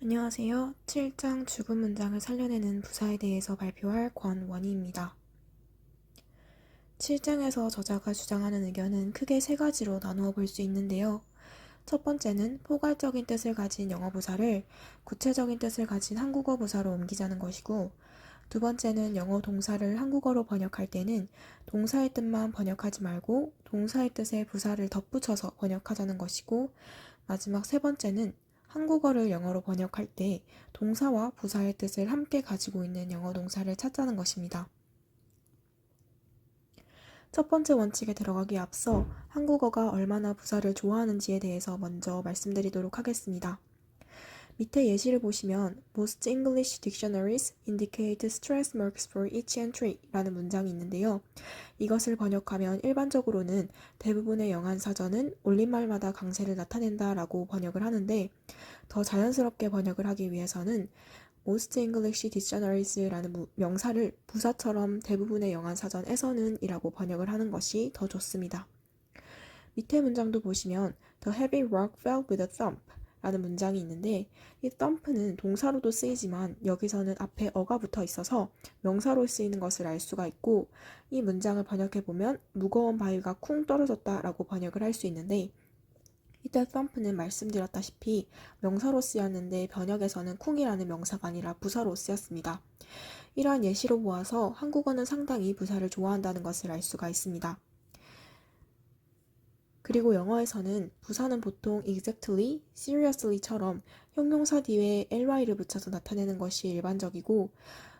안녕하세요. 7장 죽은 문장을 살려내는 부사에 대해서 발표할 권원희입니다. 7장에서 저자가 주장하는 의견은 크게 세 가지로 나누어 볼 수 있는데요. 첫 번째는 포괄적인 뜻을 가진 영어 부사를 구체적인 뜻을 가진 한국어 부사로 옮기자는 것이고, 두 번째는 영어 동사를 한국어로 번역할 때는 동사의 뜻만 번역하지 말고 동사의 뜻에 부사를 덧붙여서 번역하자는 것이고, 마지막 세 번째는 한국어를 영어로 번역할 때 동사와 부사의 뜻을 함께 가지고 있는 영어 동사를 찾자는 것입니다. 첫 번째 원칙에 들어가기에 앞서 한국어가 얼마나 부사를 좋아하는지에 대해서 먼저 말씀드리도록 하겠습니다. 밑에 예시를 보시면 Most English dictionaries indicate stress marks for each entry 라는 문장이 있는데요. 이것을 번역하면 일반적으로는 대부분의 영한 사전은 올림말마다 강세를 나타낸다 라고 번역을 하는데, 더 자연스럽게 번역을 하기 위해서는 Most English Dictionaries라는 명사를 부사처럼 대부분의 영한 사전에서는 이라고 번역을 하는 것이 더 좋습니다. 밑에 문장도 보시면 The heavy rock fell with a thump 라는 문장이 있는데, 이 thump는 동사로도 쓰이지만 여기서는 앞에 어가 붙어 있어서 명사로 쓰이는 것을 알 수가 있고, 이 문장을 번역해보면 무거운 바위가 쿵 떨어졌다 라고 번역을 할 수 있는데, 이때 thump는 말씀드렸다시피 명사로 쓰였는데 번역에서는 쿵이라는 명사가 아니라 부사로 쓰였습니다. 이러한 예시로 보아서 한국어는 상당히 부사를 좋아한다는 것을 알 수가 있습니다. 그리고 영어에서는 부사는 보통 exactly, seriously처럼 형용사 뒤에 ly를 붙여서 나타내는 것이 일반적이고,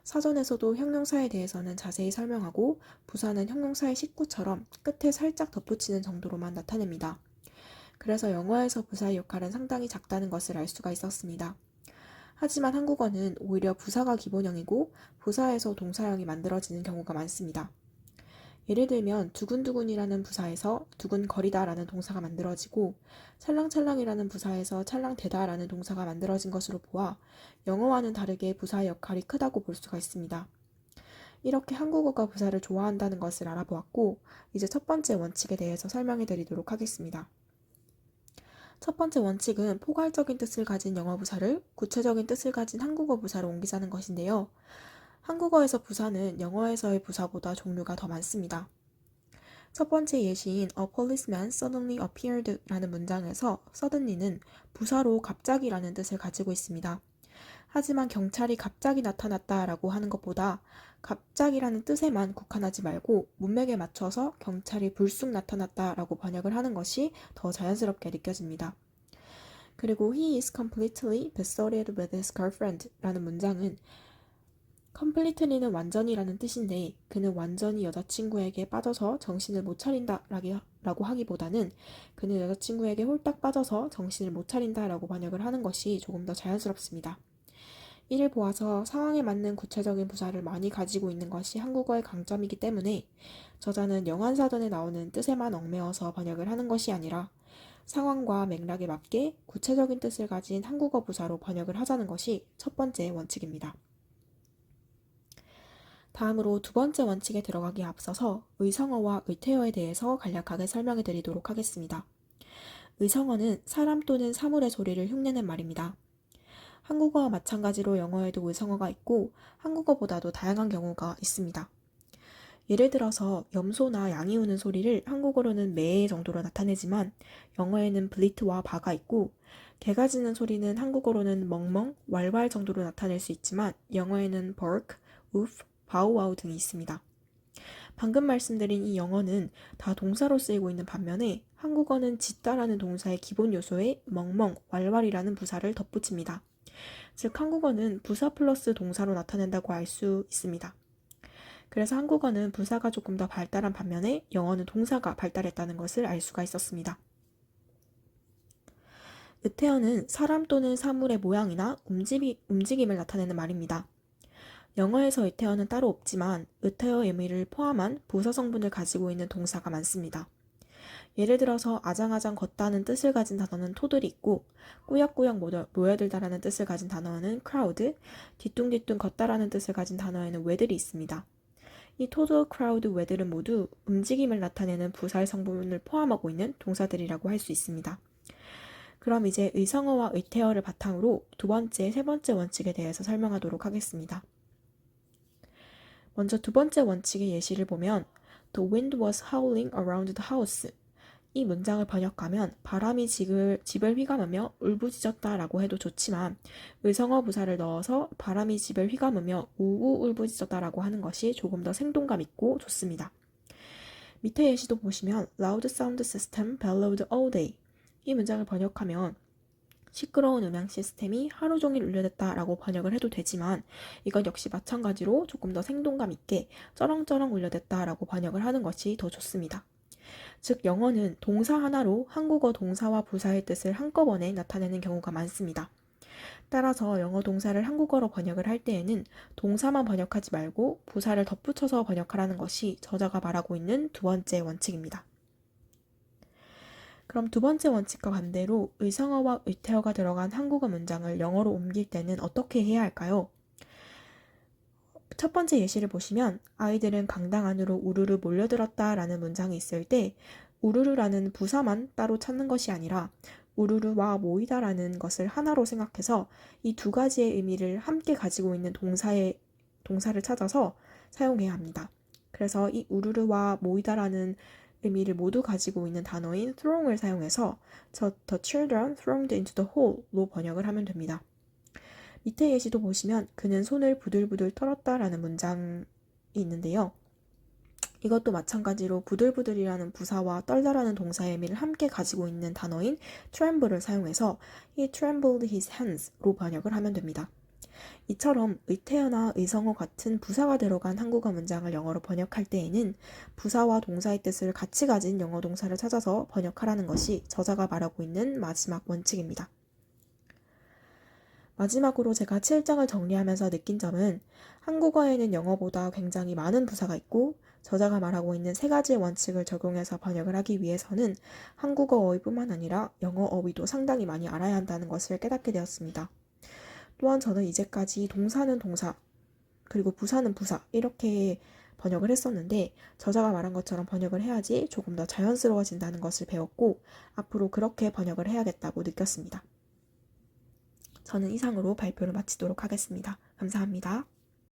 사전에서도 형용사에 대해서는 자세히 설명하고 부사는 형용사의 식구처럼 끝에 살짝 덧붙이는 정도로만 나타냅니다. 그래서 영어에서 부사의 역할은 상당히 작다는 것을 알 수가 있었습니다. 하지만 한국어는 오히려 부사가 기본형이고 부사에서 동사형이 만들어지는 경우가 많습니다. 예를 들면 두근두근이라는 부사에서 두근거리다 라는 동사가 만들어지고, 찰랑찰랑이라는 부사에서 찰랑대다 라는 동사가 만들어진 것으로 보아 영어와는 다르게 부사의 역할이 크다고 볼 수가 있습니다. 이렇게 한국어가 부사를 좋아한다는 것을 알아보았고, 이제 첫 번째 원칙에 대해서 설명해 드리도록 하겠습니다. 첫 번째 원칙은 포괄적인 뜻을 가진 영어 부사를 구체적인 뜻을 가진 한국어 부사로 옮기자는 것인데요. 한국어에서 부사는 영어에서의 부사보다 종류가 더 많습니다. 첫 번째 예시인 A policeman suddenly appeared 라는 문장에서 suddenly는 부사로 갑자기라는 뜻을 가지고 있습니다. 하지만 경찰이 갑자기 나타났다 라고 하는 것보다 갑자기라는 뜻에만 국한하지 말고 문맥에 맞춰서 경찰이 불쑥 나타났다 라고 번역을 하는 것이 더 자연스럽게 느껴집니다. 그리고 He is completely besotted with his girlfriend 라는 문장은 completely는 완전히라는 뜻인데, 그는 완전히 여자친구에게 빠져서 정신을 못 차린다 라고 하기보다는 그는 여자친구에게 홀딱 빠져서 정신을 못 차린다 라고 번역을 하는 것이 조금 더 자연스럽습니다. 이를 보아서 상황에 맞는 구체적인 부사를 많이 가지고 있는 것이 한국어의 강점이기 때문에 저자는 영한사전에 나오는 뜻에만 얽매어서 번역을 하는 것이 아니라 상황과 맥락에 맞게 구체적인 뜻을 가진 한국어 부사로 번역을 하자는 것이 첫 번째 원칙입니다. 다음으로 두 번째 원칙에 들어가기에 앞서서 의성어와 의태어에 대해서 간략하게 설명해 드리도록 하겠습니다. 의성어는 사람 또는 사물의 소리를 흉내낸 말입니다. 한국어와 마찬가지로 영어에도 의성어가 있고 한국어보다도 다양한 경우가 있습니다. 예를 들어서 염소나 양이 우는 소리를 한국어로는 매 정도로 나타내지만 영어에는 블리트와 바가 있고, 개가 짖는 소리는 한국어로는 멍멍, 왈왈 정도로 나타낼 수 있지만 영어에는 bark, woof, 바우와우 등이 있습니다. 방금 말씀드린 이 영어는 다 동사로 쓰이고 있는 반면에 한국어는 짖다라는 동사의 기본 요소에 멍멍, 왈왈이라는 부사를 덧붙입니다. 즉 한국어는 부사 플러스 동사로 나타낸다고 알 수 있습니다. 그래서 한국어는 부사가 조금 더 발달한 반면에 영어는 동사가 발달했다는 것을 알 수가 있었습니다. 의태어는 사람 또는 사물의 모양이나 움직임을 나타내는 말입니다. 영어에서 의태어는 따로 없지만 의태어 의미를 포함한 부사 성분을 가지고 있는 동사가 많습니다. 예를 들어서 아장아장 걷다는 뜻을 가진 단어는 토들이 있고, 꾸역꾸역 모여들다라는 뜻을 가진 단어에는 crowd, 뒤뚱뒤뚱 걷다라는 뜻을 가진 단어에는 where들이 있습니다. 이 토드, crowd, where들은 모두 움직임을 나타내는 부사의 성분을 포함하고 있는 동사들이라고 할 수 있습니다. 그럼 이제 의성어와 의태어를 바탕으로 두 번째, 세 번째 원칙에 대해서 설명하도록 하겠습니다. 먼저 두 번째 원칙의 예시를 보면 The wind was howling around the house. 이 문장을 번역하면 바람이 집을 휘감으며 울부짖었다라고 해도 좋지만 의성어 부사를 넣어서 바람이 집을 휘감으며 우우 울부짖었다라고 하는 것이 조금 더 생동감 있고 좋습니다. 밑에 예시도 보시면 Loud sound system bellowed all day. 이 문장을 번역하면 시끄러운 음향 시스템이 하루 종일 울려댔다라고 번역을 해도 되지만 이것 역시 마찬가지로 조금 더 생동감 있게 쩌렁쩌렁 울려댔다라고 번역을 하는 것이 더 좋습니다. 즉 영어는 동사 하나로 한국어 동사와 부사의 뜻을 한꺼번에 나타내는 경우가 많습니다. 따라서 영어 동사를 한국어로 번역을 할 때에는 동사만 번역하지 말고 부사를 덧붙여서 번역하라는 것이 저자가 말하고 있는 두 번째 원칙입니다. 그럼 두 번째 원칙과 반대로 의성어와 의태어가 들어간 한국어 문장을 영어로 옮길 때는 어떻게 해야 할까요? 첫 번째 예시를 보시면 아이들은 강당 안으로 우르르 몰려들었다 라는 문장이 있을 때 우르르라는 부사만 따로 찾는 것이 아니라 우르르와 모이다 라는 것을 하나로 생각해서 이 두 가지의 의미를 함께 가지고 있는 동사를 찾아서 사용해야 합니다. 그래서 이 우르르와 모이다라는 의미를 모두 가지고 있는 단어인 throng을 사용해서 The children thronged into the hall로 번역을 하면 됩니다. 밑에 예시도 보시면 그는 손을 부들부들 떨었다라는 문장이 있는데요. 이것도 마찬가지로 부들부들이라는 부사와 떨다라는 동사의 의미를 함께 가지고 있는 단어인 tremble를 사용해서 He trembled his hands로 번역을 하면 됩니다. 이처럼 의태어나 의성어 같은 부사가 들어간 한국어 문장을 영어로 번역할 때에는 부사와 동사의 뜻을 같이 가진 영어 동사를 찾아서 번역하라는 것이 저자가 말하고 있는 마지막 원칙입니다. 마지막으로 제가 7장을 정리하면서 느낀 점은 한국어에는 영어보다 굉장히 많은 부사가 있고 저자가 말하고 있는 세 가지의 원칙을 적용해서 번역을 하기 위해서는 한국어 어휘뿐만 아니라 영어 어휘도 상당히 많이 알아야 한다는 것을 깨닫게 되었습니다. 또한 저는 이제까지 동사는 동사, 그리고 부사는 부사 이렇게 번역을 했었는데 저자가 말한 것처럼 번역을 해야지 조금 더 자연스러워진다는 것을 배웠고 앞으로 그렇게 번역을 해야겠다고 느꼈습니다. 저는 이상으로 발표를 마치도록 하겠습니다. 감사합니다.